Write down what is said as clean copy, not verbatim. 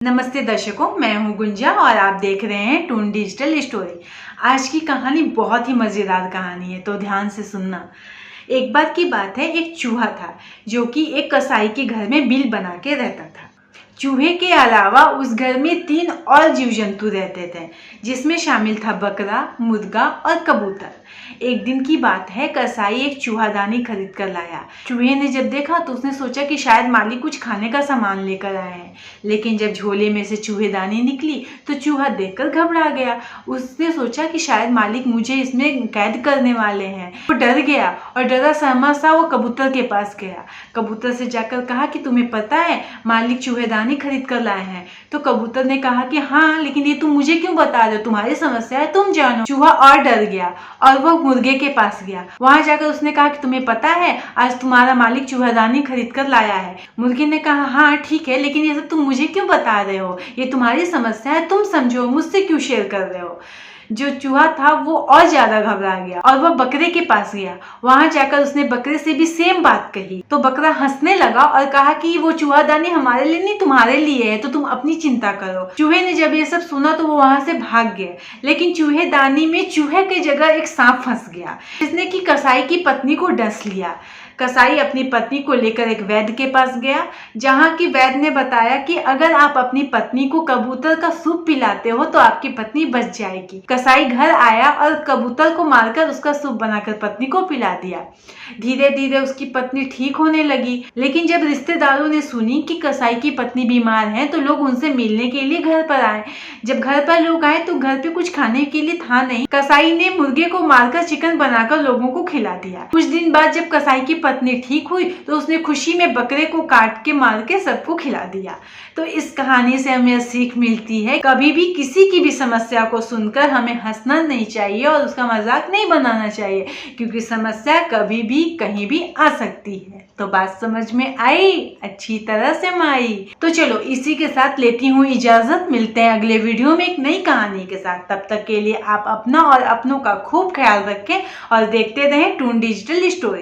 नमस्ते दर्शकों, मैं हूं गुंजा और आप देख रहे हैं टून डिजिटल स्टोरी। आज की कहानी बहुत ही मज़ेदार कहानी है, तो ध्यान से सुनना। एक बार की बात है, एक चूहा था जो कि एक कसाई के घर में बिल बना के रहता था। चूहे के अलावा उस घर में 3 और जीव जंतु रहते थे, जिसमें शामिल था बकरा, मुर्गा और कबूतर। एक दिन की बात है, कसाई एक चूहादानी खरीद कर लाया। चूहे ने जब देखा तो उसने सोचा कि शायद मालिक कुछ खाने का सामान लेकर आए हैं, लेकिन जब झोले में से चूहेदानी निकली तो चूहा देखकर घबरा गया। उसने सोचा कि शायद मालिक मुझे इसमें कैद करने वाले हैं। वो डर गया और डरा सहमा सा वो कबूतर के पास गया। कबूतर से जाकर कहा कि तुम्हें पता है मालिक चूहेदानी खरीद कर लाए हैं। तो कबूतर ने कहा कि हाँ, लेकिन ये तुम मुझे क्यों बता रहे हो, तुम्हारी समस्या है, तुम जानो। चूहा और डर गया और वो मुर्गे के पास गया। वहां जाकर उसने कहा कि तुम्हें पता है आज तुम्हारा मालिक चूहादानी खरीद कर लाया है। मुर्गे ने कहा हाँ ठीक है, लेकिन ये सब तुम मुझे क्यों बता रहे हो, ये तुम्हारी समस्या है, तुम समझो, मुझसे क्यों शेयर कर रहे हो। जो चूहा था वो और ज्यादा घबरा गया और वह बकरे के पास गया। वहां जाकर उसने बकरे से भी सेम बात कही तो बकरा हंसने लगा और कहा कि वो चूहादानी हमारे लिए नहीं, तुम्हारे लिए है, तो तुम अपनी चिंता करो। चूहे ने जब ये सब सुना तो वो वहां से भाग गए, लेकिन चूहेदानी में चूहे की जगह एक सांप फंस गया, जिसने कि कसाई की पत्नी को डस लिया। कसाई अपनी पत्नी को लेकर एक वैद्य के पास गया, जहां की वैद्य ने बताया कि अगर आप अपनी पत्नी को कबूतर का सूप पिलाते हो तो आपकी पत्नी बच जाएगी। कसाई घर आया और कबूतर को मारकर उसका सूप बनाकर पत्नी को पिला दिया। धीरे धीरे उसकी पत्नी ठीक होने लगी, लेकिन जब रिश्तेदारों ने सुनी कि कसाई की पत्नी बीमार है तो लोग उनसे मिलने के लिए घर पर आए। जब घर पर लोग आए तो घर पे कुछ खाने के लिए था नहीं। कसाई ने मुर्गे को मारकर चिकन बनाकर लोगों को खिला दिया। कुछ दिन बाद जब कसाई की पत्नी ठीक हुई तो उसने खुशी में बकरे को काट के मार के सबको खिला दिया। तो इस कहानी से हमें सीख मिलती है, कभी भी किसी की भी समस्या को सुनकर हमें हंसना नहीं चाहिए और उसका मजाक नहीं बनाना चाहिए, क्योंकि समस्या कभी भी कहीं भी आ सकती है। तो बात समझ में आई, अच्छी तरह से माई। तो चलो इसी के साथ लेती हूँ इजाजत, मिलते हैं अगले वीडियो में एक नई कहानी के साथ। तब तक के लिए आप अपना और अपनों का खूब ख्याल रखें और देखते रहें टून डिजिटल स्टोरी।